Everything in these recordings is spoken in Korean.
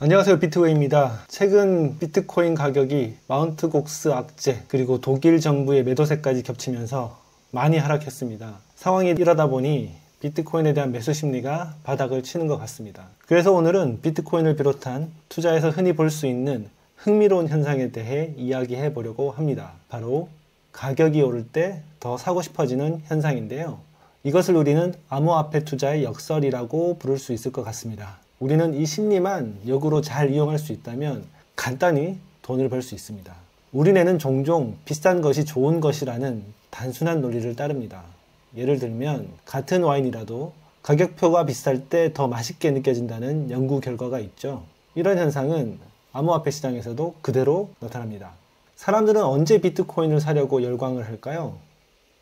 안녕하세요, 비트웨이입니다. 최근 비트코인 가격이 마운트 곡스 악재 그리고 독일 정부의 매도세까지 겹치면서 많이 하락했습니다. 상황이 이러다 보니 비트코인에 대한 매수 심리가 바닥을 치는 것 같습니다. 그래서 오늘은 비트코인을 비롯한 투자에서 흔히 볼 수 있는 흥미로운 현상에 대해 이야기해 보려고 합니다. 바로 가격이 오를 때 더 사고 싶어지는 현상인데요. 이것을 우리는 암호화폐 투자의 역설이라고 부를 수 있을 것 같습니다. 우리는 이 심리만 역으로 잘 이용할 수 있다면 간단히 돈을 벌 수 있습니다. 우리 뇌는 종종 비싼 것이 좋은 것이라는 단순한 논리를 따릅니다. 예를 들면 같은 와인이라도 가격표가 비쌀 때 더 맛있게 느껴진다는 연구 결과가 있죠. 이런 현상은 암호화폐 시장에서도 그대로 나타납니다. 사람들은 언제 비트코인을 사려고 열광을 할까요?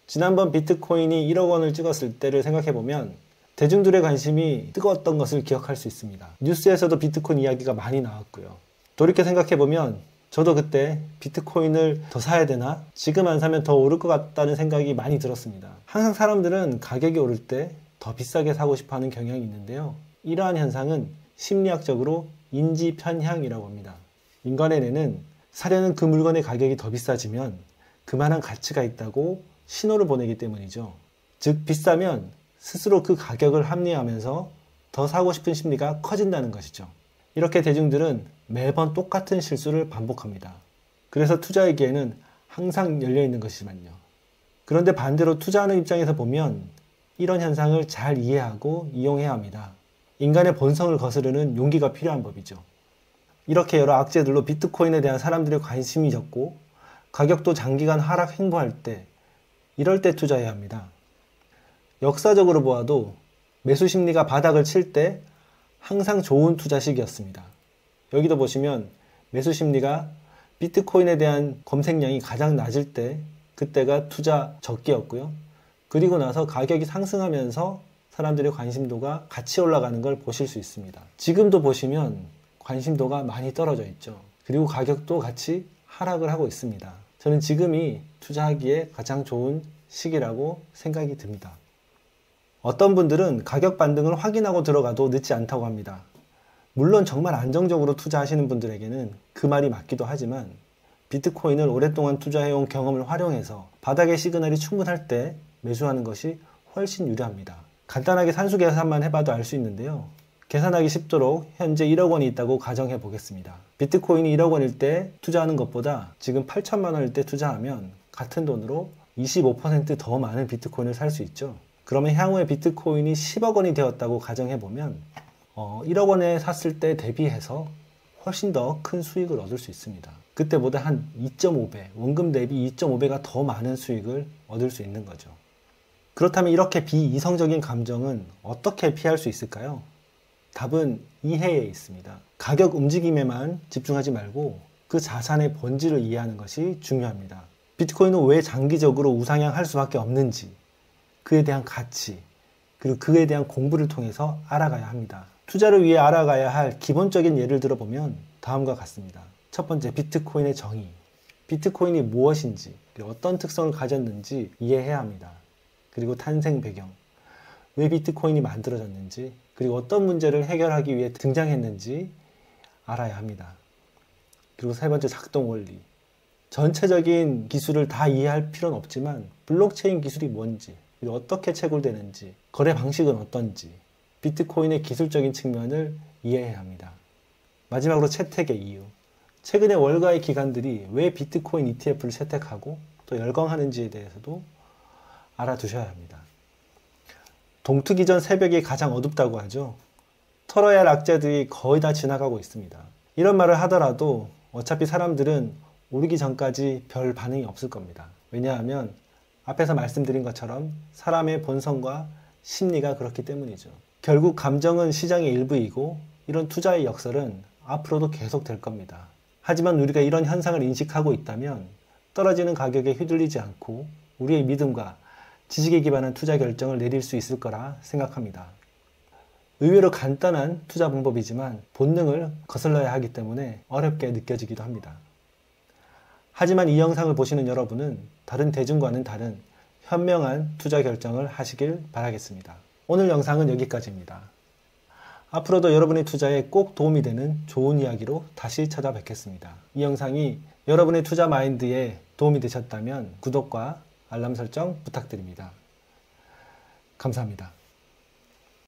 지난번 비트코인이 1억 원을 찍었을 때를 생각해보면 대중들의 관심이 뜨거웠던 것을 기억할 수 있습니다. 뉴스에서도 비트코인 이야기가 많이 나왔고요. 돌이켜 생각해보면 저도 그때 비트코인을 더 사야 되나? 지금 안 사면 더 오를 것 같다는 생각이 많이 들었습니다. 항상 사람들은 가격이 오를 때 더 비싸게 사고 싶어하는 경향이 있는데요. 이러한 현상은 심리학적으로 인지 편향이라고 합니다. 인간의 뇌는 사려는 그 물건의 가격이 더 비싸지면 그만한 가치가 있다고 신호를 보내기 때문이죠. 즉 비싸면 스스로 그 가격을 합리화하면서 더 사고 싶은 심리가 커진다는 것이죠. 이렇게 대중들은 매번 똑같은 실수를 반복합니다. 그래서 투자에게는 항상 열려있는 것이지만요. 그런데 반대로 투자하는 입장에서 보면 이런 현상을 잘 이해하고 이용해야 합니다. 인간의 본성을 거스르는 용기가 필요한 법이죠. 이렇게 여러 악재들로 비트코인에 대한 사람들의 관심이 적고 가격도 장기간 하락 횡보할 때 이럴 때 투자해야 합니다. 역사적으로 보아도 매수 심리가 바닥을 칠 때 항상 좋은 투자 시기였습니다. 여기도 보시면 매수 심리가 비트코인에 대한 검색량이 가장 낮을 때 그때가 투자 적기였고요. 그리고 나서 가격이 상승하면서 사람들의 관심도가 같이 올라가는 걸 보실 수 있습니다. 지금도 보시면 관심도가 많이 떨어져 있죠. 그리고 가격도 같이 하락을 하고 있습니다. 저는 지금이 투자하기에 가장 좋은 시기라고 생각이 듭니다. 어떤 분들은 가격 반등을 확인하고 들어가도 늦지 않다고 합니다. 물론 정말 안정적으로 투자하시는 분들에게는 그 말이 맞기도 하지만 비트코인을 오랫동안 투자해온 경험을 활용해서 바닥의 시그널이 충분할 때 매수하는 것이 훨씬 유리합니다. 간단하게 산수 계산만 해봐도 알 수 있는데요. 계산하기 쉽도록 현재 1억 원이 있다고 가정해 보겠습니다. 비트코인이 1억 원일 때 투자하는 것보다 지금 8천만 원일 때 투자하면 같은 돈으로 25% 더 많은 비트코인을 살 수 있죠. 그러면 향후에 비트코인이 10억 원이 되었다고 가정해보면 1억 원에 샀을 때 대비해서 훨씬 더 큰 수익을 얻을 수 있습니다. 그때보다 한 2.5배, 원금 대비 2.5배가 더 많은 수익을 얻을 수 있는 거죠. 그렇다면 이렇게 비이성적인 감정은 어떻게 피할 수 있을까요? 답은 이해에 있습니다. 가격 움직임에만 집중하지 말고 그 자산의 본질을 이해하는 것이 중요합니다. 비트코인은 왜 장기적으로 우상향할 수밖에 없는지, 그에 대한 가치, 그리고 그에 대한 공부를 통해서 알아가야 합니다. 투자를 위해 알아가야 할 기본적인 예를 들어보면 다음과 같습니다. 첫 번째, 비트코인의 정의. 비트코인이 무엇인지, 그리고 어떤 특성을 가졌는지 이해해야 합니다. 그리고 탄생 배경, 왜 비트코인이 만들어졌는지, 그리고 어떤 문제를 해결하기 위해 등장했는지 알아야 합니다. 그리고 세 번째, 작동 원리. 전체적인 기술을 다 이해할 필요는 없지만 블록체인 기술이 뭔지, 그리고 어떻게 채굴되는지, 거래 방식은 어떤지, 비트코인의 기술적인 측면을 이해해야 합니다. 마지막으로 채택의 이유. 최근에 월가의 기관들이 왜 비트코인 ETF를 채택하고 또 열광하는지에 대해서도 알아두셔야 합니다. 동트기 전 새벽이 가장 어둡다고 하죠. 털어야 할 악재들이 거의 다 지나가고 있습니다. 이런 말을 하더라도 어차피 사람들은 오르기 전까지 별 반응이 없을 겁니다. 왜냐하면 앞에서 말씀드린 것처럼 사람의 본성과 심리가 그렇기 때문이죠. 결국 감정은 시장의 일부이고 이런 투자의 역설은 앞으로도 계속 될 겁니다. 하지만 우리가 이런 현상을 인식하고 있다면 떨어지는 가격에 휘둘리지 않고 우리의 믿음과 지식에 기반한 투자 결정을 내릴 수 있을 거라 생각합니다. 의외로 간단한 투자 방법이지만 본능을 거슬러야 하기 때문에 어렵게 느껴지기도 합니다. 하지만 이 영상을 보시는 여러분은 다른 대중과는 다른 현명한 투자 결정을 하시길 바라겠습니다. 오늘 영상은 여기까지입니다. 앞으로도 여러분의 투자에 꼭 도움이 되는 좋은 이야기로 다시 찾아뵙겠습니다. 이 영상이 여러분의 투자 마인드에 도움이 되셨다면 구독과 알람 설정 부탁드립니다. 감사합니다.